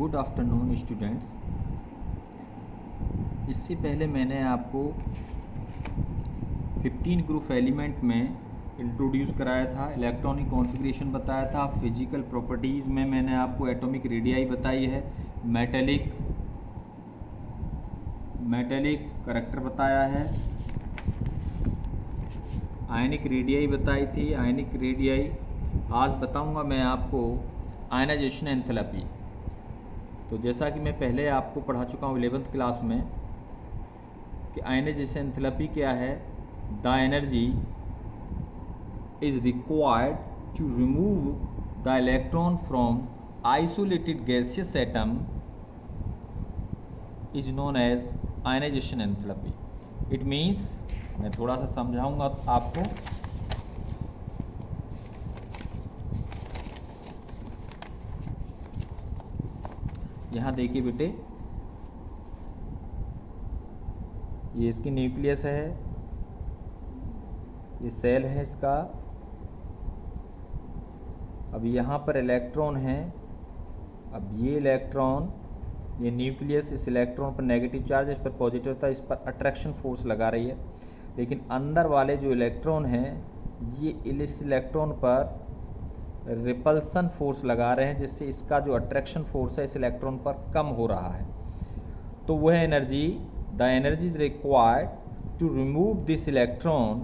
Good afternoon students. इससे पहले मैंने आपको 15 ग्रुप एलिमेंट में इंट्रोड्यूस कराया था, इलेक्ट्रॉनिक कॉन्फ़िगरेशन बताया था, फिजिकल प्रॉपर्टीज़ में मैंने आपको एटॉमिक रेडियाई बताई है, मेटेलिक करैक्टर बताया है, आयनिक रेडियाई बताई थी, आयनिक रेडियाई। आज बताऊंगा मैं आपको आयनाइजेशन एंथैल्पी। तो जैसा कि मैं पहले आपको पढ़ा चुका हूँ 11th क्लास में कि आयनाइजेशन एंथैल्पी क्या है। The energy is required to remove the electron from isolated gaseous atom is known as ionization enthalpy. It means, मैं थोड़ा सा समझाऊंगा आपको। यहाँ देखिए बेटे, ये इसकी न्यूक्लियस है, ये सेल है इसका। अब यहाँ पर इलेक्ट्रॉन है। अब ये इलेक्ट्रॉन, ये न्यूक्लियस इस इलेक्ट्रॉन पर नेगेटिव चार्ज, इस पर पॉजिटिव था, इस पर अट्रैक्शन फोर्स लगा रही है। लेकिन अंदर वाले जो इलेक्ट्रॉन हैं, ये इस इलेक्ट्रॉन पर रिपल्सन फोर्स लगा रहे हैं, जिससे इसका जो अट्रैक्शन फोर्स है इस इलेक्ट्रॉन पर कम हो रहा है। तो वह energy, the energy is required to remove this electron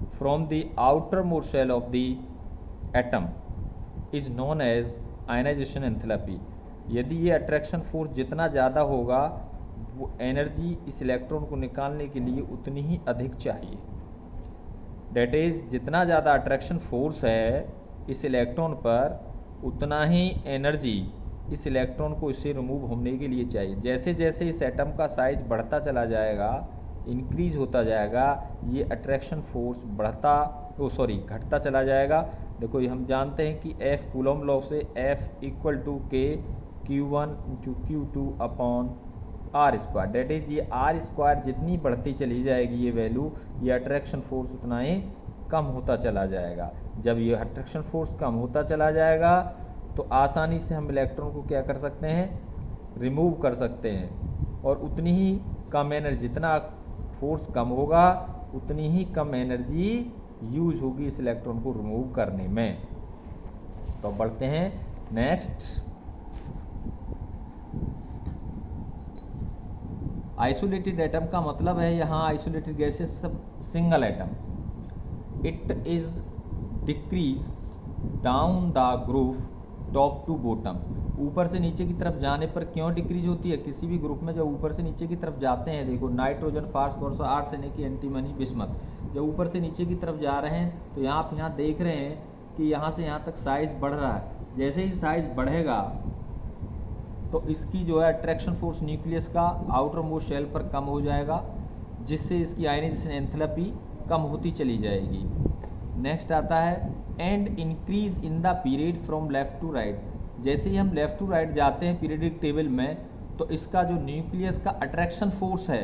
from the outer most shell of the atom is known as ionization enthalpy. यदि ये अट्रैक्शन फोर्स जितना ज़्यादा होगा, वो एनर्जी इस इलेक्ट्रॉन को निकालने के लिए उतनी ही अधिक चाहिए। डेट इज, जितना ज़्यादा अट्रैक्शन फोर्स है इस इलेक्ट्रॉन पर, उतना ही एनर्जी इस इलेक्ट्रॉन को इससे रिमूव होने के लिए चाहिए। जैसे जैसे इस एटम का साइज बढ़ता चला जाएगा, इंक्रीज होता जाएगा, ये अट्रैक्शन फोर्स घटता चला जाएगा। देखो, ये हम जानते हैं कि F कूलम लॉ से F equal to K Q1 into Q2 upon R square. That is, ये R स्क्वायर जितनी बढ़ती चली जाएगी ये वैल्यू, ये अट्रैक्शन फोर्स उतना ही कम होता चला जाएगा। जब ये अट्रैक्शन फोर्स कम होता चला जाएगा तो आसानी से हम इलेक्ट्रॉन को क्या कर सकते हैं, रिमूव कर सकते हैं। और उतनी ही कम एनर्जी, जितना फोर्स कम होगा उतनी ही कम एनर्जी यूज होगी इस इलेक्ट्रॉन को रिमूव करने में। तो बढ़ते हैं नेक्स्ट। आइसोलेटेड एटम का मतलब है यहाँ isolated gases single atom. It is decrease down the group top to bottom. ऊपर से नीचे की तरफ जाने पर क्यों डिक्रीज होती है? किसी भी ग्रुप में जब ऊपर से नीचे की तरफ जाते हैं, देखो nitrogen, phosphorus, arsenic, antimony, bismuth, जब ऊपर से नीचे की तरफ जा रहे हैं तो आप यहाँ देख रहे हैं कि यहाँ से यहाँ तक साइज बढ़ रहा है। जैसे ही साइज बढ़ेगा तो इसकी जो है अट्रैक्शन फोर्स न्यूक्लियस का आउटर मोस्ट शेल पर कम हो जाएगा, जिससे इसकी आयनाइजेशन एंथैल्पी कम होती चली जाएगी। नेक्स्ट आता है and increase in the period from left to right. जैसे ही हम लेफ्ट टू राइट जाते हैं पीरियडिक टेबल में, तो इसका जो न्यूक्लियस का अट्रैक्शन फोर्स है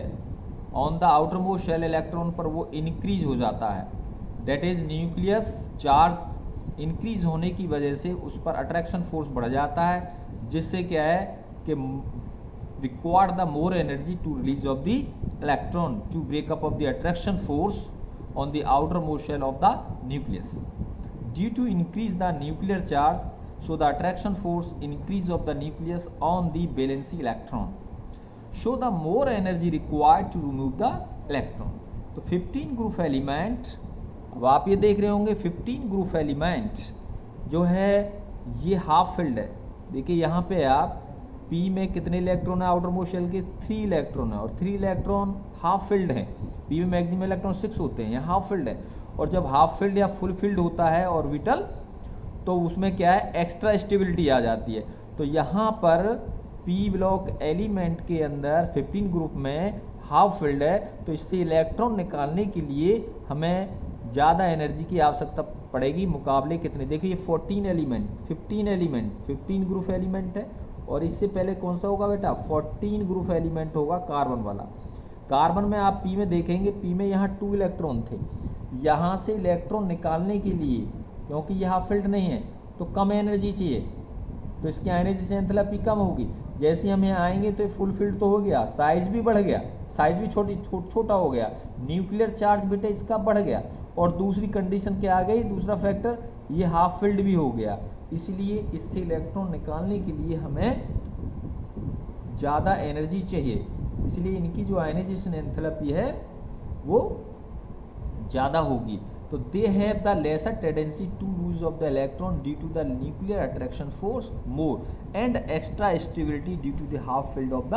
on the outer most shell electron पर, वो इंक्रीज हो जाता है। That is, nucleus charge increase होने की वजह से उस पर अट्रैक्शन फोर्स बढ़ जाता है, जिससे क्या है कि required the more energy to release of the electron to breakup of the attraction force on the outermost shell of the nucleus. Due to increase the nuclear charge, so the attraction force increase of the nucleus on the valency electron, show the more energy required to remove the electron. तो 15 group element, अब आप ये देख रहे होंगे 15 group element जो है ये हाफ फिल्ड है। देखिए यहाँ पे आप P में कितने इलेक्ट्रॉन है आउटर मोस्ट शेल के? 3 इलेक्ट्रॉन है, और 3 इलेक्ट्रॉन हाफ फिल्ड है। P में मैक्सिमम इलेक्ट्रॉन 6 होते हैं, यहाँ हाफ फिल्ड है। और जब हाफ फिल्ड या फुल फिल्ड होता है ऑर्बिटल, तो उसमें क्या है, एक्स्ट्रा स्टेबिलिटी आ जाती है। तो यहाँ पर P ब्लॉक एलिमेंट के अंदर 15 ग्रुप में हाफ फिल्ड है, तो इससे इलेक्ट्रॉन निकालने के लिए हमें ज़्यादा एनर्जी की आवश्यकता पड़ेगी मुकाबले कितने। देखिए ये 14 एलिमेंट, 15 ग्रुप एलिमेंट है, और इससे पहले कौन सा होगा बेटा? 14 ग्रुप एलिमेंट होगा कार्बन वाला। कार्बन में आप P में देखेंगे, P में यहाँ 2 इलेक्ट्रॉन थे। यहाँ से इलेक्ट्रॉन निकालने के लिए, क्योंकि यहाँ फील्ड नहीं है, तो कम एनर्जी चाहिए। तो इसकी आयनाइजेशन एंथैल्पी कम होगी। जैसे हम यहाँ आएंगे तो फुलफिल्ड तो हो गया, साइज भी बढ़ गया, साइज भी छोटा हो गया, न्यूक्लियर चार्ज बेटा इसका बढ़ गया। और दूसरी कंडीशन क्या आ गई, दूसरा फैक्टर, ये हाफ फिल्ड भी हो गया। इसलिए इससे इलेक्ट्रॉन निकालने के लिए हमें ज़्यादा एनर्जी चाहिए, इसलिए इनकी जो आयनाइजेशन एंथैल्पी है वो ज़्यादा होगी। तो they have the lesser tendency to lose of the electron due to the nuclear attraction force more and extra stability due to the half filled of the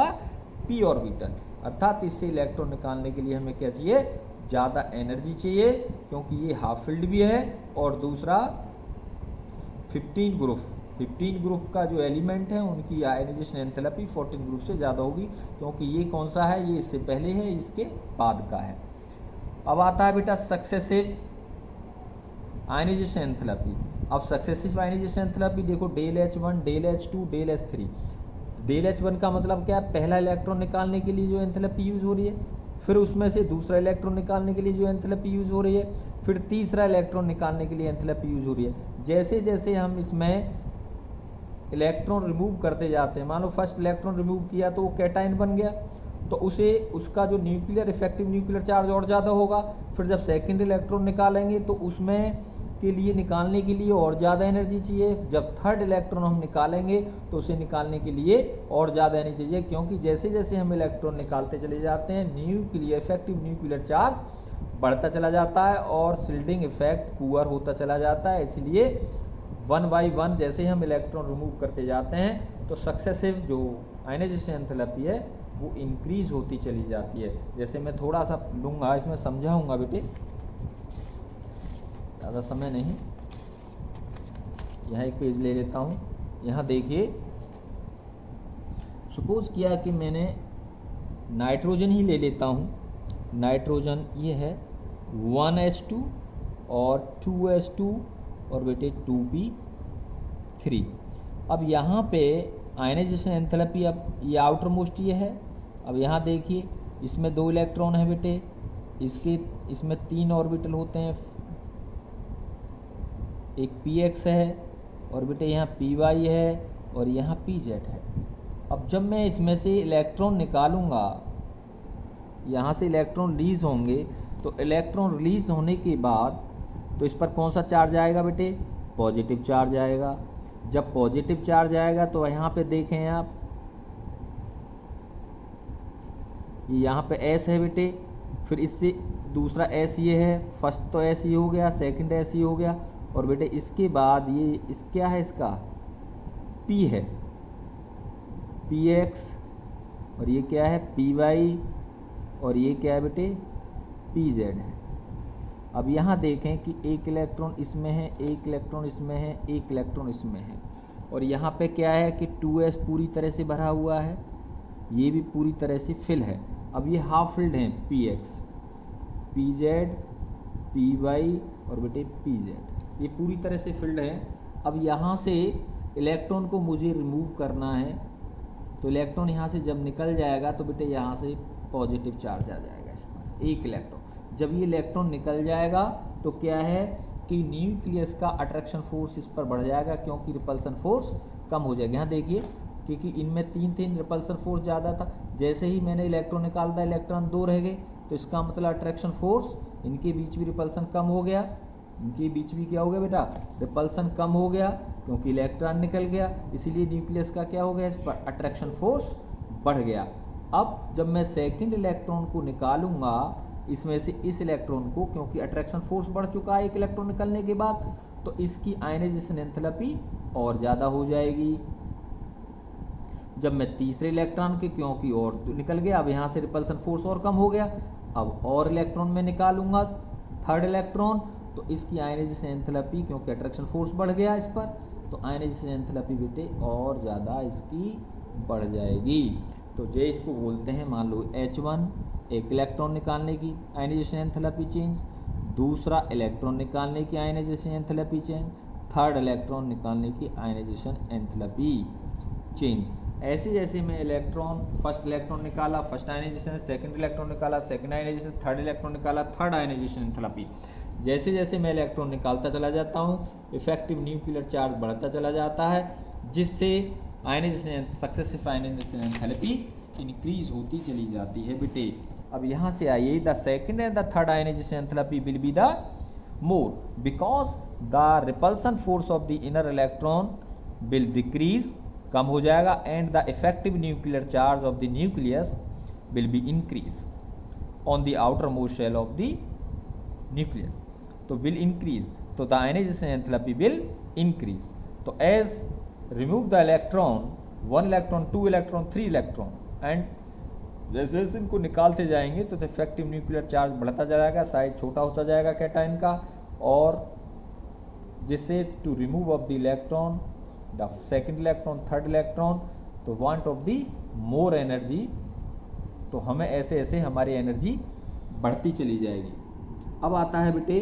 P orbital. अर्थात इससे electron निकालने के लिए हमें क्या चाहिए, ज़्यादा एनर्जी चाहिए, क्योंकि ये हाफ फील्ड भी है और दूसरा 15 ग्रुप का जो एलिमेंट है उनकी आयनाइजेशन एंथैल्पी 14 ग्रुप से ज़्यादा होगी, क्योंकि ये कौन सा है, ये इससे पहले है, इसके बाद का है। अब आता है बेटा सक्सेसिव आयनाइजेशन एंथैल्पी। अब सक्सेसिव आयनाइजेशन एंथैल्पी देखो, del H1, del H2, del H3। Del H1 का मतलब क्या है, पहला इलेक्ट्रॉन निकालने के लिए जो एंथैल्पी यूज़ हो रही है, फिर उसमें से दूसरा इलेक्ट्रॉन निकालने के लिए जो एंथैल्पी यूज़ हो रही है, फिर तीसरा इलेक्ट्रॉन निकालने के लिए एंथैल्पी यूज़ हो रही है। जैसे जैसे हम इसमें इलेक्ट्रॉन रिमूव करते जाते हैं, मान लो फर्स्ट इलेक्ट्रॉन रिमूव किया तो वो कैटाइन बन गया, तो उसे उसका जो न्यूक्लियर इफेक्टिव न्यूक्लियर चार्ज और ज़्यादा होगा। फिर जब सेकंड इलेक्ट्रॉन निकालेंगे तो उसमें के लिए निकालने के लिए और ज़्यादा एनर्जी चाहिए। जब थर्ड इलेक्ट्रॉन हम निकालेंगे तो उसे निकालने के लिए और ज़्यादा एनर्जी चाहिए, क्योंकि जैसे जैसे हम इलेक्ट्रॉन निकालते चले जाते हैं न्यूक्लियर इफेक्टिव न्यूक्लियर चार्ज बढ़ता चला जाता है और शिल्डिंग इफेक्ट पुअर होता चला जाता है। इसलिए 1 by 1 जैसे हम इलेक्ट्रॉन रिमूव करते जाते हैं तो सक्सेसिव जो आयनाइजेशन एंथैल्पी है वो इंक्रीज होती चली जाती है। जैसे मैं थोड़ा सा लूँगा, इसमें समझाऊँगा बेटे, ज़्यादा समय नहीं। यहाँ एक पेज ले लेता हूँ। यहाँ देखिए, सपोज किया कि मैंने नाइट्रोजन ही ले लेता हूँ। नाइट्रोजन ये है 1s2 और 2s2 और बेटे 2p3। अब यहाँ पे आयनाइजेशन एंथैल्पी, अब ये आउटर मोस्ट ये है। अब यहाँ देखिए, इसमें 2 इलेक्ट्रॉन है बेटे, इसमें 3 ऑर्बिटल होते हैं, एक px है और बेटे यहाँ py है और यहाँ pz है। अब जब मैं इसमें से इलेक्ट्रॉन निकालूंगा, यहाँ से इलेक्ट्रॉन रिलीज होंगे, तो इलेक्ट्रॉन रिलीज होने के बाद तो इस पर कौन सा चार्ज आएगा बेटे, पॉजिटिव चार्ज आएगा। जब पॉजिटिव चार्ज आएगा तो यहाँ पे देखें आप, ये यहाँ पे S है बेटे, फिर इससे दूसरा S ये है, फर्स्ट तो S ये हो गया, सेकंड S ये हो गया, और बेटे इसके बाद ये क्या है, इसका P है, px, और ये क्या है py, और ये क्या है बेटे pz है। अब यहाँ देखें कि एक इलेक्ट्रॉन इसमें है, एक इलेक्ट्रॉन इसमें है, एक इलेक्ट्रॉन इसमें है, और यहाँ पे क्या है कि 2s पूरी तरह से भरा हुआ है, ये भी पूरी तरह से फिल है। अब ये हाफ फिल्ड हैं, px, pz, py और बेटे pz, ये पूरी तरह से फिल्ड हैं। अब यहाँ से इलेक्ट्रॉन को मुझे रिमूव करना है, तो इलेक्ट्रॉन यहाँ से जब निकल जाएगा तो बेटे यहाँ से पॉजिटिव चार्ज आ जाएगा इस पर, एक इलेक्ट्रॉन। जब ये इलेक्ट्रॉन निकल जाएगा तो क्या है कि न्यूक्लियस का अट्रैक्शन फोर्स इस पर बढ़ जाएगा, क्योंकि रिपल्सन फोर्स कम हो जाएगा। यहाँ देखिए, क्योंकि इनमें 3 थे, रिपल्सन फोर्स ज़्यादा था, जैसे ही मैंने इलेक्ट्रॉन निकाल दिया इलेक्ट्रॉन 2 रह गए, तो इसका मतलब अट्रैक्शन फोर्स, इनके बीच भी रिपल्सन कम हो गया, इनके बीच भी क्या हो गया बेटा, रिपल्सन कम हो गया, क्योंकि इलेक्ट्रॉन निकल गया, इसीलिए न्यूक्लियस का क्या हो गया, इस पर अट्रैक्शन फोर्स बढ़ गया। अब जब मैं सेकंड इलेक्ट्रॉन को निकालूंगा इसमें से, इस इलेक्ट्रॉन को, क्योंकि अट्रैक्शन फोर्स बढ़ चुका है एक इलेक्ट्रॉन निकलने के बाद, तो इसकी आयनाइजेशन एंथैल्पी और ज़्यादा हो जाएगी। जब मैं तीसरे इलेक्ट्रॉन के, क्योंकि और निकल गया, अब यहाँ से रिपल्सन फोर्स और कम हो गया, अब और इलेक्ट्रॉन में निकालूंगा थर्ड इलेक्ट्रॉन, तो इसकी आयनाइजेशन एंथैल्पी, क्योंकि अट्रैक्शन फोर्स बढ़ गया इस पर, तो आयनाइजेशन एंथैल्पी बेटे और ज़्यादा इसकी बढ़ जाएगी। तो जे इसको बोलते हैं, मान लो H1 एक इलेक्ट्रॉन निकालने की आयनाइजेशन एंथैल्पी चेंज, दूसरा इलेक्ट्रॉन निकालने की ionization enthalpy change, third electron निकालने की आयनाइजेशन एंथैल्पी चेंज। ऐसे जैसे मैं इलेक्ट्रॉन, फर्स्ट इलेक्ट्रॉन निकाला, फर्स्ट आयनाइजेशन, सेकंड इलेक्ट्रॉन निकाला, सेकंड आयनाइजेशन, थर्ड इलेक्ट्रॉन निकाला, थर्ड आयनाइजेशन एंथैल्पी। जैसे जैसे मैं इलेक्ट्रॉन निकालता चला जाता हूँ, इफेक्टिव न्यूक्लियर चार्ज बढ़ता चला जाता है। जिससे ionisation successive ionization enthalpy increase होती चली जाती है बेटे। अब यहाँ से आइए, the second and the third ionization enthalpy will be the more because the repulsion force of the inner electron will decrease, कम हो जाएगा, and the effective nuclear charge of the nucleus will be increase on the outer most shell of the nucleus. तो will increase, तो the ionisation enthalpy will increase. तो as remove the electron, 1 electron, 2 electron, 3 electron, and जैसे जैसे इनको निकालते जाएंगे तो effective nuclear charge बढ़ता जाएगा, साइज छोटा होता जाएगा कैटायन का, और जिससे to remove of the electron, the second electron, third electron, तो want of the more energy, तो हमें ऐसे ऐसे हमारी एनर्जी बढ़ती चली जाएगी। अब आता है बेटे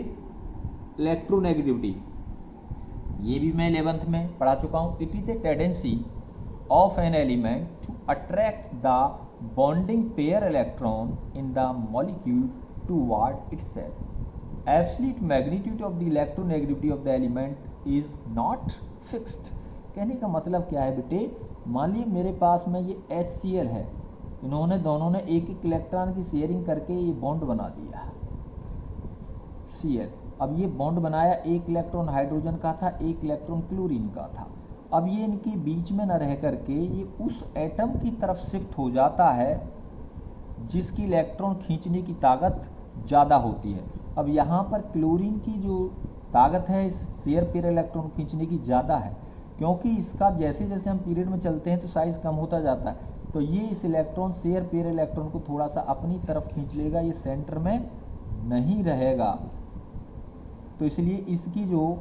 इलेक्ट्रोनेगेटिविटी, ये भी मैं 11th में पढ़ा चुका हूँ। It is the tendency of an element to attract the bonding pair electron in the molecule toward itself. Absolute magnitude of the electronegativity of the element is not fixed. कहने का मतलब क्या है बेटे, मान लीजिए मेरे पास में ये HCl है, इन्होंने दोनों ने एक एक इलेक्ट्रॉन की शेयरिंग करके ये बॉन्ड बना दिया Cl। अब ये बॉन्ड बनाया, एक इलेक्ट्रॉन हाइड्रोजन का था, एक इलेक्ट्रॉन क्लोरीन का था। अब ये इनके बीच में न रह करके ये उस एटम की तरफ शिफ्ट हो जाता है जिसकी इलेक्ट्रॉन खींचने की ताकत ज़्यादा होती है। अब यहाँ पर क्लोरीन की जो ताकत है इस शेयर पेयर इलेक्ट्रॉन खींचने की ज़्यादा है, क्योंकि इसका जैसे जैसे हम पीरियड में चलते हैं तो साइज़ कम होता जाता है, तो ये इस इलेक्ट्रॉन शेयर पेयर इलेक्ट्रॉन को थोड़ा सा अपनी तरफ खींच लेगा, ये सेंटर में नहीं रहेगा। तो इसलिए इसकी जो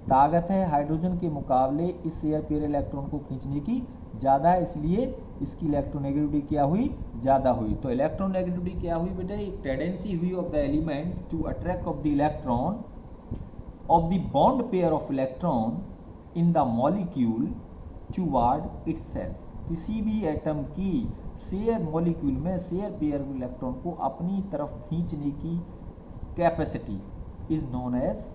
ताकत है हाइड्रोजन के मुकाबले इस शेयर पेयर इलेक्ट्रॉन को खींचने की ज़्यादा है, इसलिए इसकी इलेक्ट्रोनेगेटिविटी क्या हुई, ज़्यादा हुई। तो इलेक्ट्रोनेगेटिविटी क्या हुई बेटा, एक टेंडेंसी हुई of the element to attract of the electron of the bond pair of electron in the molecule toward itself. किसी भी एटम की शेयर मॉलिक्यूल में शेयर पेयर इलेक्ट्रॉन को अपनी तरफ खींचने की capacity is known as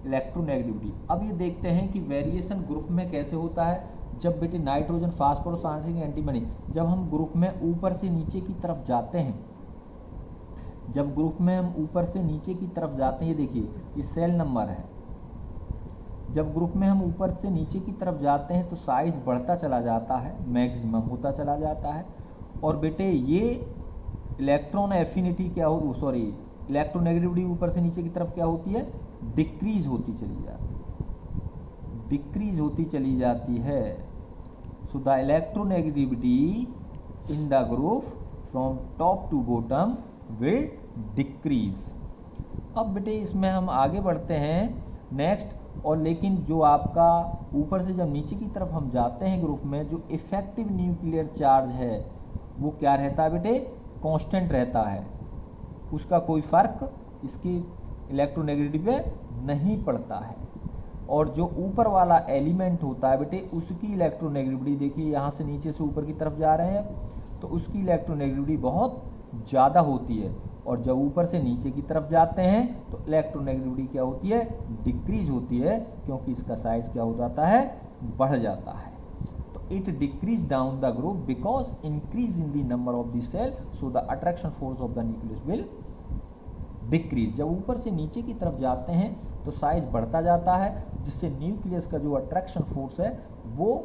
electronegativity. अब ये देखते हैं कि वेरिएशन ग्रुप में कैसे होता है। जब बेटे नाइट्रोजन, फास्फोरस, आर्सेनिक, एंटीमनी, जब हम ग्रुप में ऊपर से नीचे की तरफ जाते हैं, जब ग्रुप में हम ऊपर से नीचे की तरफ जाते हैं, ये देखिए ये सेल नंबर है, जब ग्रुप में हम ऊपर से नीचे की तरफ जाते हैं तो साइज बढ़ता चला जाता है, मैक्सिमम होता चला जाता है। और बेटे ये इलेक्ट्रॉन एफिनिटी क्या हो, सॉरी इलेक्ट्रोनेगेटिविटी ऊपर से नीचे की तरफ क्या होती है, डिक्रीज होती चली जाती है, डिक्रीज होती चली जाती है। So the electronegativity in the group from top to bottom will decrease. अब बेटे इसमें हम आगे बढ़ते हैं नेक्स्ट, और लेकिन जो आपका ऊपर से जब नीचे की तरफ हम जाते हैं ग्रुप में, जो इफेक्टिव न्यूक्लियर चार्ज है वो क्या रहता है बेटे, कांस्टेंट रहता है, उसका कोई फर्क इसकी इलेक्ट्रोनेगेटिविटी पे नहीं पड़ता है। और जो ऊपर वाला एलिमेंट होता है बेटे उसकी इलेक्ट्रोनेगेटिविटी देखिए, यहाँ से नीचे से ऊपर की तरफ जा रहे हैं तो उसकी इलेक्ट्रोनेगेटिविटी बहुत ज़्यादा होती है, और जब ऊपर से नीचे की तरफ जाते हैं तो इलेक्ट्रोनेगेटिविटी क्या होती है, डिक्रीज होती है, क्योंकि इसका साइज क्या हो जाता है, बढ़ जाता है। तो it decrease down the group because increase in the number of the shell, so the attraction force of the nucleus will decrease. जब ऊपर से नीचे की तरफ जाते हैं तो साइज बढ़ता जाता है, जिससे न्यूक्लियस का जो अट्रैक्शन फोर्स है वो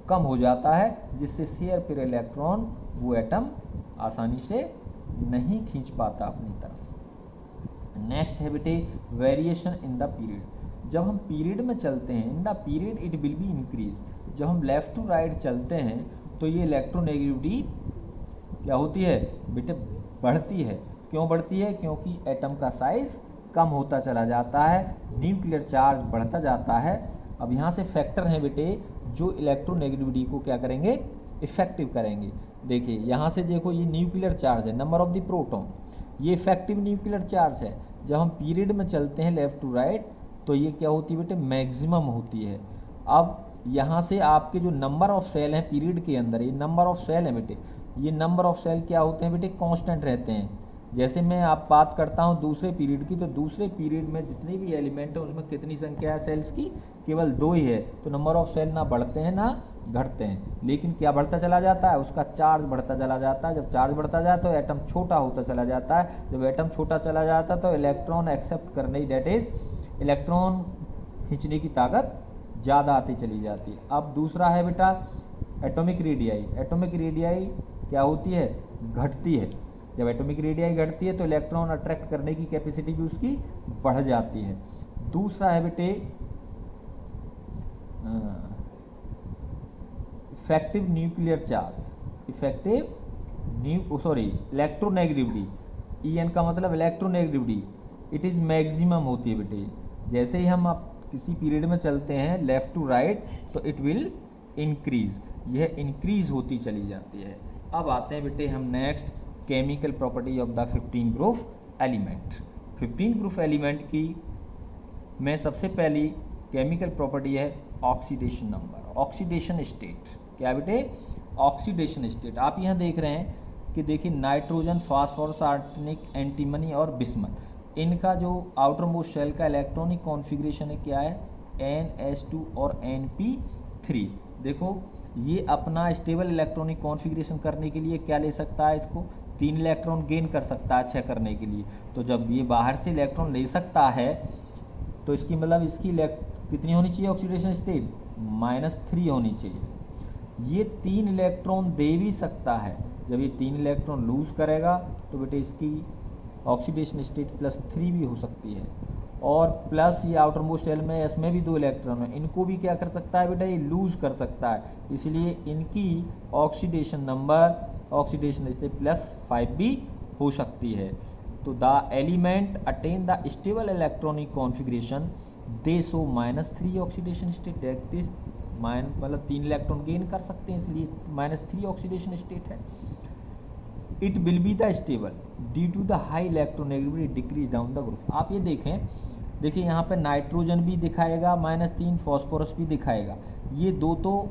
कम हो जाता है, जिससे शेयर पेयर इलेक्ट्रॉन वो एटम आसानी से नहीं खींच पाता अपनी तरफ। नेक्स्ट है बेटे वेरिएशन इन द पीरियड। जब हम पीरियड में चलते हैं, इन the period it will be increase. जब हम लेफ्ट टू राइट चलते हैं तो ये इलेक्ट्रोनेगेटिविटी क्या होती है बेटे, बढ़ती है। क्यों बढ़ती है, क्योंकि एटम का साइज कम होता चला जाता है, न्यूक्लियर चार्ज बढ़ता जाता है। अब यहाँ से फैक्टर हैं बेटे जो इलेक्ट्रोनेगेटिविटी को क्या करेंगे, इफेक्टिव करेंगे। देखिए यहाँ से देखो ये न्यूक्लियर चार्ज है, नंबर ऑफ द प्रोटॉन, ये इफेक्टिव न्यूक्लियर चार्ज है। जब हम पीरियड में चलते हैं लेफ्ट टू राइट तो ये क्या होती है बेटे, मैक्सिमम होती है। अब यहाँ से आपके जो नंबर ऑफ सेल हैं पीरियड के अंदर, ये नंबर ऑफ सेल है बेटे, ये नंबर ऑफ सेल क्या होते हैं बेटे, कांस्टेंट रहते हैं। जैसे मैं आप बात करता हूँ दूसरे पीरियड की, तो दूसरे पीरियड में जितने भी एलिमेंट हैं उसमें कितनी संख्या है सेल्स की, केवल 2 ही है। तो नंबर ऑफ सेल ना बढ़ते हैं ना घटते हैं, लेकिन क्या बढ़ता चला जाता है, उसका चार्ज बढ़ता चला जाता है। जब चार्ज बढ़ता जाए तो एटम छोटा होता चला जाता है। जब एटम छोटा चला जाता है तो इलेक्ट्रॉन एक्सेप्ट करने, डेट इज इलेक्ट्रॉन खींचने की ताकत ज़्यादा आती चली जाती है। अब दूसरा है बेटा एटॉमिक रेडियाई। एटॉमिक रेडियाई क्या होती है, घटती है। जब एटॉमिक रेडियाई घटती है तो इलेक्ट्रॉन अट्रैक्ट करने की कैपेसिटी भी उसकी बढ़ जाती है। दूसरा है बेटे effective nuclear charge, electronegativity. EN का मतलब इलेक्ट्रोनेगेटिविटी, इट इज़ मैक्सिमम होती है बेटे। जैसे ही हम आप किसी पीरियड में चलते हैं लेफ्ट टू राइट तो इट विल इंक्रीज, यह इंक्रीज होती चली जाती है। अब आते हैं बेटे हम next chemical property of the 15 group element. 15 group element की में सबसे पहली केमिकल प्रॉपर्टी है ऑक्सीडेशन नंबर, ऑक्सीडेशन स्टेट। क्या बेटे, ऑक्सीडेशन स्टेट। आप यहाँ देख रहे हैं कि देखिए नाइट्रोजन, फास्फोरस, आर्सेनिक, एंटीमनी और बिस्मथ, इनका जो आउटर मोस्ट शेल का इलेक्ट्रॉनिक कॉन्फ़िगरेशन है क्या है, NH2 और NP3। देखो ये अपना स्टेबल इलेक्ट्रॉनिक कॉन्फ़िगरेशन करने के लिए क्या ले सकता है, इसको 3 इलेक्ट्रॉन गेन कर सकता है अच्छा करने के लिए। तो जब ये बाहर से इलेक्ट्रॉन ले सकता है तो इसकी मतलब इसकी कितनी होनी चाहिए ऑक्सीडेशन स्टेट, -3 होनी चाहिए। ये 3 इलेक्ट्रॉन दे भी सकता है। जब ये 3 इलेक्ट्रॉन लूज करेगा तो बेटे इसकी ऑक्सीडेशन स्टेट +3 भी हो सकती है। और प्लस ये आउटर मोस्ट शेल में इसमें भी 2 इलेक्ट्रॉन है, इनको भी क्या कर सकता है बेटा, ये लूज कर सकता है। इसलिए इनकी ऑक्सीडेशन नंबर, ऑक्सीडेशन स्टेट +5 भी हो सकती है। तो the element attain the stable electronic configuration they show -3 oxidation state, that is मतलब 3 इलेक्ट्रॉन गेन कर सकते हैं, इसलिए -3 ऑक्सीडेशन स्टेट है। It will be the stable due to the high electronegativity decrease down the group. आप ये देखें, देखिए यहाँ पे नाइट्रोजन भी दिखाएगा -3, फॉस्फोरस भी दिखाएगा, ये दो तो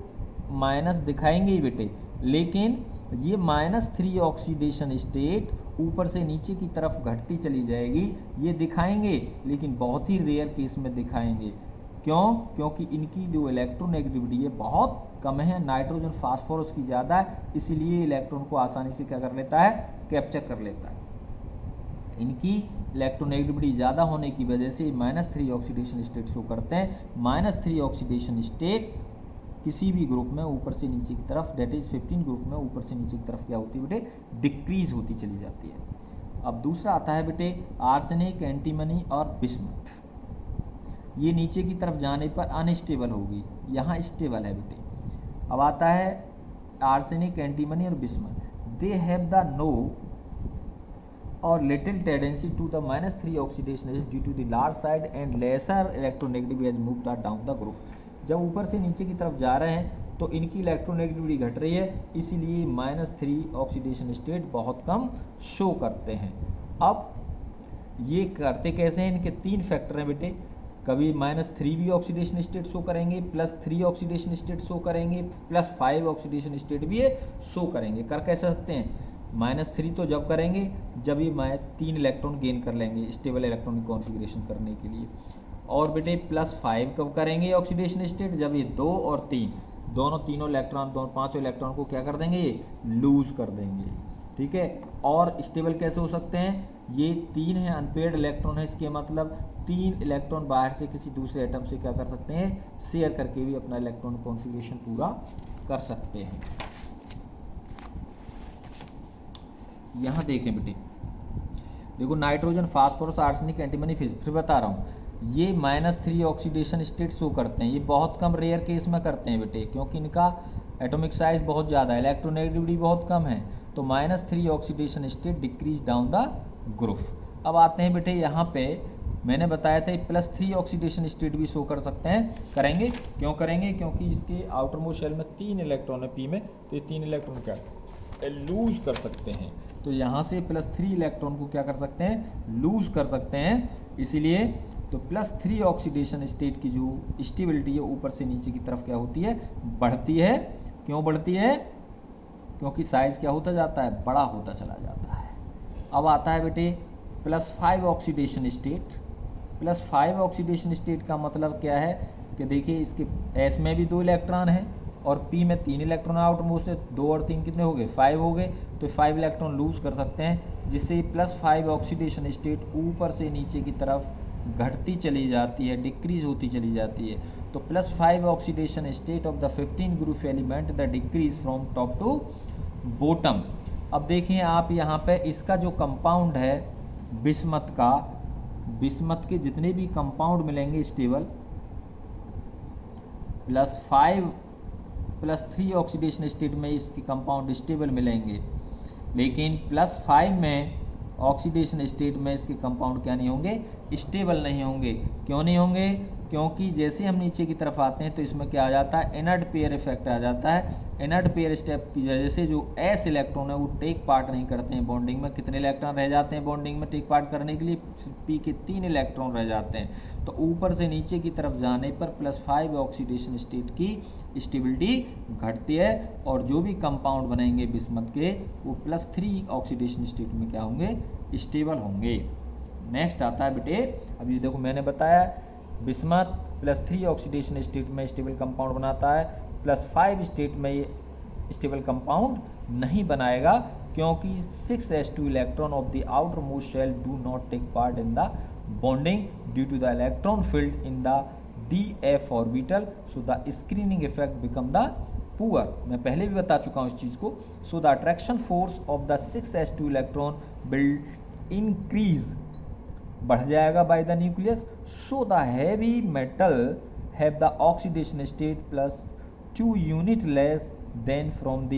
माइनस दिखाएंगे ही बेटे, लेकिन ये -3 ऑक्सीडेशन स्टेट ऊपर से नीचे की तरफ घटती चली जाएगी, ये दिखाएंगे लेकिन बहुत ही रेयर केस में दिखाएंगे। क्यों? क्योंकि इनकी जो इलेक्ट्रोनेगेटिविटी है बहुत कम है, नाइट्रोजन फास्फोरस की ज़्यादा है, इसीलिए इलेक्ट्रॉन को आसानी से क्या कर लेता है, कैप्चर कर लेता है। इनकी इलेक्ट्रोनेगेटिविटी ज़्यादा होने की वजह से -3 ऑक्सीडेशन स्टेट शो करते हैं। -3 ऑक्सीडेशन स्टेट किसी भी ग्रुप में ऊपर से नीचे की तरफ, डेट इज 15 ग्रुप में ऊपर से नीचे की तरफ क्या होती है बेटे, डिक्रीज होती चली जाती है। अब दूसरा आता है बेटे आर्सेनिक, एंटीमनी और बिस्मथ। ये नीचे की तरफ जाने पर अनस्टेबल होगी, यहाँ स्टेबल है बेटे। अब आता है आर्सेनिक, एंटीमनी और bismuth, they have the no और little tendency to the -3 oxidation due to the large size and lesser electronegativity has moved down the group. जब ऊपर से नीचे की तरफ जा रहे हैं तो इनकी इलेक्ट्रोनेगेटिविटी घट रही है, इसीलिए -3 ऑक्सीडेशन स्टेट बहुत कम शो करते हैं। अब ये करते कैसे हैं, इनके 3 फैक्टर हैं बेटे। कभी -3 भी ऑक्सीडेशन स्टेट शो करेंगे, +3 ऑक्सीडेशन स्टेट शो करेंगे, +5 ऑक्सीडेशन स्टेट भी ये शो करेंगे। कर कैसे सकते हैं, -3 तो जब करेंगे जब ये 3 इलेक्ट्रॉन गेन कर लेंगे स्टेबल इलेक्ट्रॉनिक कॉन्फ़िगरेशन करने के लिए। और बेटे +5 कब करेंगे ऑक्सीडेशन स्टेट, जब ये 2 और 3 तीनों इलेक्ट्रॉन, पाँचों इलेक्ट्रॉन को क्या कर देंगे, ये लूज कर देंगे। ठीक है। और स्टेबल कैसे हो सकते हैं, ये 3 है अनपेयर्ड इलेक्ट्रॉन है, इसके मतलब 3 इलेक्ट्रॉन बाहर से किसी दूसरे एटम से क्या कर सकते हैं, शेयर करके भी अपना इलेक्ट्रॉन कॉन्फ़िगरेशन पूरा कर सकते हैं। यहाँ देखें बेटे, देखो नाइट्रोजन, फास्फोरस, आर्सेनिक, एंटीमनी, फिर बता रहा हूँ, ये -3 ऑक्सीडेशन स्टेट शो करते हैं। ये बहुत कम रेयर केस में करते हैं बेटे, क्योंकि इनका एटॉमिक साइज बहुत ज़्यादा है, इलेक्ट्रोनेगेटिविटी बहुत कम है। तो -3 oxidation state decrease down the group. अब आते हैं बेटे यहाँ पे, मैंने बताया था +3 ऑक्सीडेशन स्टेट भी शो कर सकते हैं, करेंगे। क्यों करेंगे, क्योंकि इसके आउटर मोस्ट शेल में 3 इलेक्ट्रॉन है P में, तो ये 3 इलेक्ट्रॉन क्या लूज कर सकते हैं। तो यहाँ से +3 इलेक्ट्रॉन को क्या कर सकते हैं, लूज कर सकते हैं। इसीलिए तो +3 ऑक्सीडेशन स्टेट की जो स्टेबिलिटी है ऊपर से नीचे की तरफ क्या होती है, बढ़ती है। क्यों बढ़ती है, क्योंकि साइज क्या होता जाता है, बड़ा होता चला जाता है। अब आता है बेटे +5 ऑक्सीडेशन स्टेट। +5 ऑक्सीडेशन स्टेट का मतलब क्या है कि देखिए इसके एस में भी 2 इलेक्ट्रॉन है और पी में 3 इलेक्ट्रॉन आउट मोस्ट है, 2 और 3 कितने हो गए 5 हो गए, तो 5 इलेक्ट्रॉन लूज कर सकते हैं, जिससे +5 ऑक्सीडेशन स्टेट ऊपर से नीचे की तरफ घटती चली जाती है, डिक्रीज होती चली जाती है। तो +5 oxidation state of the 15 group element the decrease from top to bottom. अब देखें आप यहाँ पे इसका जो कंपाउंड है बिस्मथ का, बिस्मथ के जितने भी कंपाउंड मिलेंगे स्टेबल, +5 +3 ऑक्सीडेशन स्टेट में इसके कंपाउंड स्टेबल मिलेंगे, लेकिन +5 में ऑक्सीडेशन स्टेट में इसके कंपाउंड क्या नहीं होंगे, स्टेबल नहीं होंगे। क्यों नहीं होंगे? क्योंकि जैसे हम नीचे की तरफ आते हैं तो इसमें क्या आ जाता है, इनर्ट पेयर इफेक्ट आ जाता है। इनर्ट पेयर स्टेप की वजह से जो एस इलेक्ट्रॉन है वो टेक पार्ट नहीं करते हैं बॉन्डिंग में। कितने इलेक्ट्रॉन रह जाते हैं बॉन्डिंग में टेक पार्ट करने के लिए? पी के 3 इलेक्ट्रॉन रह जाते हैं। तो ऊपर से नीचे की तरफ जाने पर +5 ऑक्सीडेशन स्टेट की स्टेबिलिटी घटती है और जो भी कंपाउंड बनेंगे बिस्मथ के वो +3 ऑक्सीडेशन स्टेट में क्या होंगे, स्टेबल होंगे। नेक्स्ट आता है बेटे, अभी देखो मैंने बताया बिस्मथ +3 ऑक्सीडेशन स्टेट में स्टेबल कंपाउंड बनाता है, +5 स्टेट में ये स्टेबल कंपाउंड नहीं बनाएगा, क्योंकि 6s2 electron of the outer most shell do not take part in the bonding due to the electron filled in the df orbital, so the screening effect become the poor. मैं पहले भी बता चुका हूँ इस चीज़ को। So the attraction force of the 6s2 electron will increase, बढ़ जाएगा by the nucleus. So the heavy metal have the oxidation state +2 unit less than from the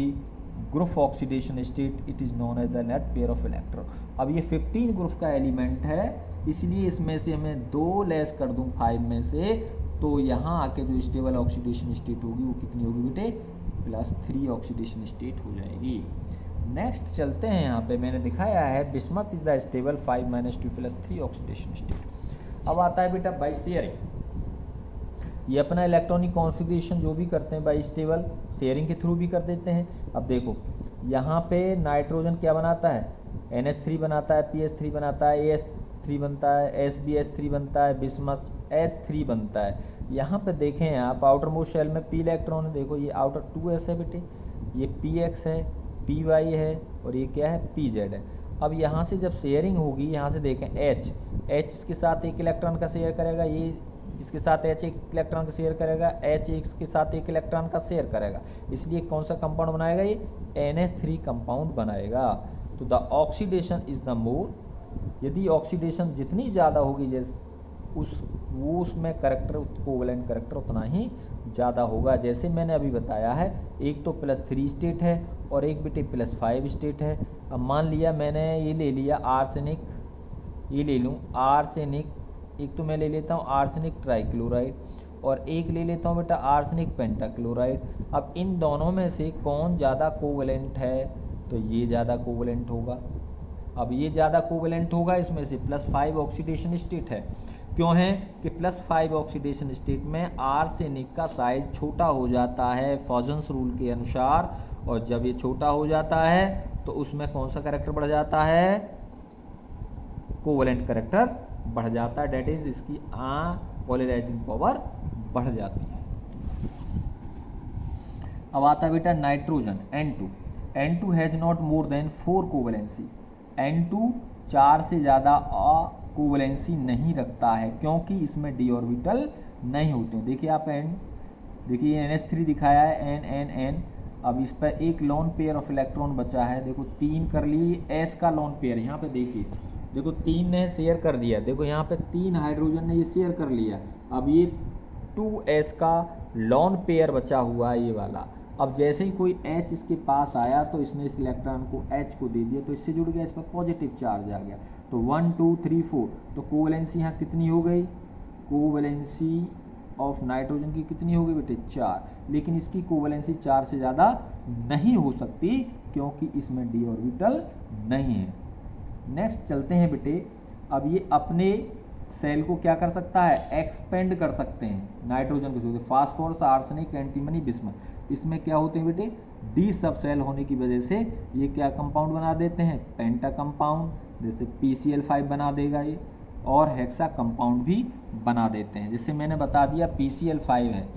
group oxidation state, it is known as the net pair of electron. अब ये 15 group का element है, इसलिए इसमें से मैं 2 लेस कर दूं 5 में से, तो यहाँ आके जो स्टेबल ऑक्सीडेशन स्टेट होगी वो कितनी होगी बेटे, +3 ऑक्सीडेशन स्टेट हो जाएगी। नेक्स्ट चलते हैं, यहाँ पे मैंने दिखाया है bismuth is the stable 5 - 2 +3 oxidation state. अब आता है बेटा बाई शेयरिंग। ये अपना इलेक्ट्रॉनिक कॉन्फ़िगरेशन जो भी करते हैं बाई स्टेबल शेयरिंग के थ्रू भी कर देते हैं। अब देखो यहाँ पे नाइट्रोजन क्या बनाता है, NH3 बनाता है, PS3 बनाता है, AS3 बनता है, SbS3 बनता है, बिस्मथ H3 बनता है। यहाँ पे देखें आप आउटर मोस्ट शेल में P इलेक्ट्रॉन है, देखो ये आउटर 2s है बेटे, ये PX है, PY है और ये क्या है, PZ है। अब यहाँ से जब शेयरिंग होगी, यहाँ से देखें H इसके साथ 1 इलेक्ट्रॉन का शेयर करेगा, ये इसके साथ H 1 इलेक्ट्रॉन का शेयर करेगा, H इसके साथ 1 इलेक्ट्रॉन का शेयर करेगा, इसलिए कौन सा कंपाउंड बनाएगा, ये NH3 कंपाउंड बनाएगा। तो the oxidation is the more, यदि ऑक्सीडेशन जितनी ज़्यादा होगी जैसे उसमें करेक्टर कोवेलेंट करेक्टर उतना ही ज़्यादा होगा। जैसे मैंने अभी बताया है, एक तो +3 स्टेट है और एक बेटे +5 स्टेट है। अब मान लिया मैंने ये ले लिया आर्सेनिक, ये ले लूँ आर्सेनिक, एक तो मैं ले लेता हूँ आर्सेनिक ट्राइक्लोराइड और एक ले लेता हूँ बेटा आर्सेनिक पेंटाक्लोराइड। अब इन दोनों में से कौन ज़्यादा कोवेलेंट है, तो ये ज़्यादा कोवेलेंट होगा। अब ये ज़्यादा कोवेलेंट होगा इसमें से, +5 ऑक्सीडेशन स्टेट है। क्यों है कि +5 ऑक्सीडेशन स्टेट में आर्सेनिक का साइज छोटा हो जाता है फॉजन्स रूल के अनुसार, और जब ये छोटा हो जाता है तो उसमें कौन सा कैरेक्टर बढ़ जाता है, कोवेलेंट कैरेक्टर बढ़ जाता है, डेट इज इसकी पॉलराइजिंग पावर बढ़ जाती है। अब आता है बेटा nitrogen N2 has not more than 4 covalency. N2 4 से ज़्यादा कोवेलेंसी नहीं रखता है, क्योंकि इसमें d ऑर्बिटल नहीं होते हैं। देखिए आप देखिए NH3 दिखाया है, N। अब इस पर एक लोन पेयर ऑफ इलेक्ट्रॉन बचा है, देखो 3 कर लिए, S का लोन पेयर यहाँ पे देखिए, देखो 3 ने शेयर कर दिया, देखो यहाँ पे 3 हाइड्रोजन ने ये शेयर कर लिया। अब ये 2s का लोन पेयर बचा हुआ है ये वाला। अब जैसे ही कोई H इसके पास आया तो इसने इस इलेक्ट्रॉन को H को दे दिया, तो इससे जुड़ गया, इस पर पॉजिटिव चार्ज आ गया, तो 1 2 3 4, तो कोवेलेंसी यहाँ कितनी हो गई, कोवेलेंसी ऑफ नाइट्रोजन की कितनी हो गई बेटे 4, लेकिन इसकी कोवेलेंसी 4 से ज़्यादा नहीं हो सकती क्योंकि इसमें d ऑर्बिटल नहीं है। नेक्स्ट चलते हैं बेटे, अब ये अपने सेल को क्या कर सकता है, एक्सपेंड कर सकते हैं नाइट्रोजन के साथ, फास्फोरस, आर्सेनिक, एंटीमनी, बिस्मथ। इसमें क्या होते हैं बेटे, डी सब सेल होने की वजह से ये क्या कंपाउंड बना देते हैं, पेंटा कंपाउंड, जैसे PCl5 बना देगा ये, और हेक्सा कंपाउंड भी बना देते हैं। जैसे मैंने बता दिया PCl5 है,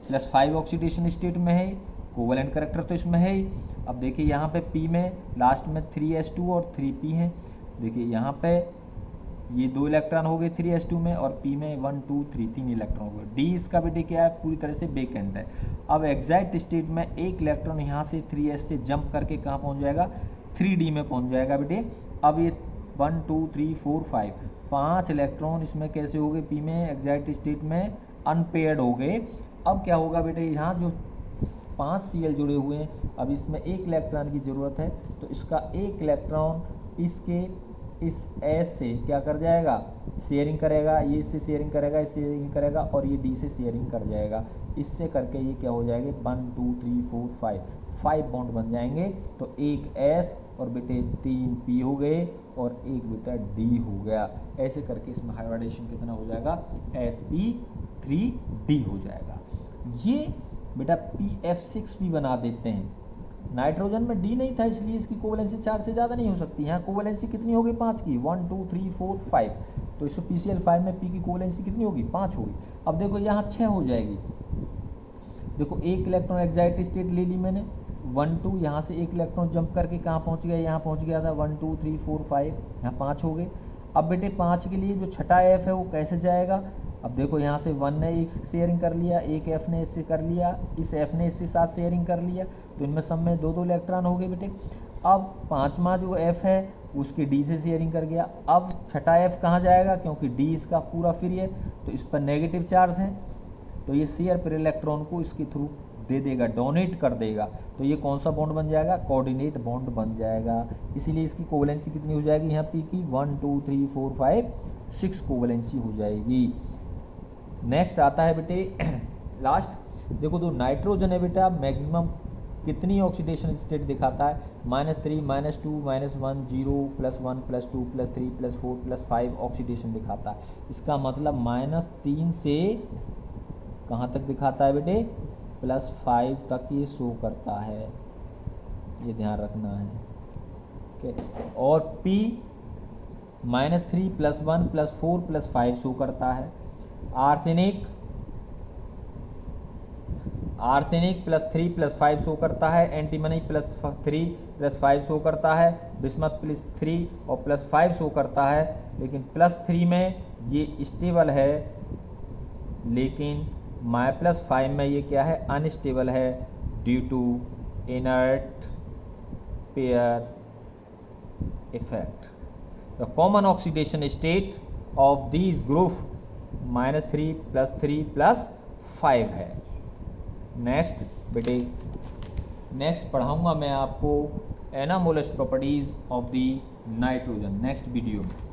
+5 ऑक्सीडेशन स्टेट में है, कोवेलेंट करैक्टर तो इसमें है ही। अब देखिए यहाँ पे P में लास्ट में 3s2 और 3p है। देखिए यहाँ पे ये 2 इलेक्ट्रॉन हो गए 3s2 में, और P में 1 2 3 3 इलेक्ट्रॉन हो गए। D इसका बेटे क्या है, पूरी तरह से बेकेंड है। अब एग्जैक्ट स्टेट में एक इलेक्ट्रॉन यहाँ से 3s से जंप करके कहाँ पहुँच जाएगा, 3D में पहुँच जाएगा बेटे। अब ये 1 2 3 4 5 5 इलेक्ट्रॉन इसमें कैसे हो गए, P में एग्जैक्ट स्टेट में अनपेयर्ड हो गए। अब क्या होगा बेटे, यहाँ जो 5 Cl जुड़े हुए हैं, अब इसमें एक इलेक्ट्रॉन की ज़रूरत है, तो इसका एक इलेक्ट्रॉन इसके इस S से क्या कर जाएगा, शेयरिंग करेगा, ये इससे शेयरिंग करेगा, इससे शेयरिंग करेगा, और ये D से शेयरिंग कर जाएगा। इससे करके ये क्या हो जाएंगे, 1 2 3 4 5 बॉन्ड बन जाएंगे। तो एक S और बेटे 3 P हो गए और एक बेटा D हो गया। ऐसे करके इसमें हाइब्रिडेशन कितना हो जाएगा, sp3d हो जाएगा। ये बेटा PF6 भी बना देते हैं। नाइट्रोजन में D नहीं था, इसलिए इसकी कोवेलेंसी 4 से ज़्यादा नहीं हो सकती। यहाँ कोवेलेंसी कितनी होगी, 5 की, 1 2 3 4 5। तो इसमें PCl5 में P की कोवेलेंसी कितनी होगी, 5 होगी। अब देखो यहाँ 6 हो जाएगी। देखो एक इलेक्ट्रॉन एग्जैक्ट स्टेट ले ली मैंने, 1 2, यहाँ से एक इलेक्ट्रॉन जंप करके कहाँ पहुँच गया, यहाँ पहुँच गया था 1 2 3 4 5, यहाँ 5 हो गए। अब बेटे 5 के लिए जो छठा F है वो कैसे जाएगा, अब देखो यहाँ से 1 ने एक शेयरिंग कर लिया, एक F ने इससे कर लिया, इस F ने इससे साथ शेयरिंग कर लिया, तो इनमें सब में 2 2 इलेक्ट्रॉन हो गए बेटे। अब 5वां जो F है उसके D से शेयरिंग कर गया। अब छठा F कहाँ जाएगा, क्योंकि D इसका पूरा फ्री है, तो इस पर नेगेटिव चार्ज है, तो ये शेयर पर इलेक्ट्रॉन को इसके थ्रू दे देगा, डोनेट कर देगा। तो ये कौन सा बॉन्ड बन जाएगा, कोऑर्डिनेट बॉन्ड बन जाएगा। इसीलिए इसकी कोवेलेंसी कितनी हो जाएगी, यहाँ P की 1 2 3 4 5 6 कोवेलेंसी हो जाएगी। नेक्स्ट आता है बेटे लास्ट, देखो तो नाइट्रोजन है बेटा, मैक्सिमम कितनी ऑक्सीडेशन स्टेट दिखाता है, -3 -2 -1 0 +1 +2 +3 +4 +5 ऑक्सीडेशन दिखाता है। इसका मतलब -3 से कहाँ तक दिखाता है बेटे, +5 तक ये शो करता है, ये ध्यान रखना है। ओके, और P -3 +1 +4 +5 शो करता है। आर्सेनिक +3 +5 शो करता है। एंटीमनी +3 +5 शो करता है। बिस्मथ +3 और +5 शो करता है। लेकिन +3 में ये स्टेबल है, लेकिन -5 में ये क्या है, अनस्टेबल है, due to inert pair effect. The common oxidation state of these group -3 +3 +5 है। नेक्स्ट बेटे, नेक्स्ट पढ़ाऊंगा मैं आपको anomalous properties of the nitrogen next video में।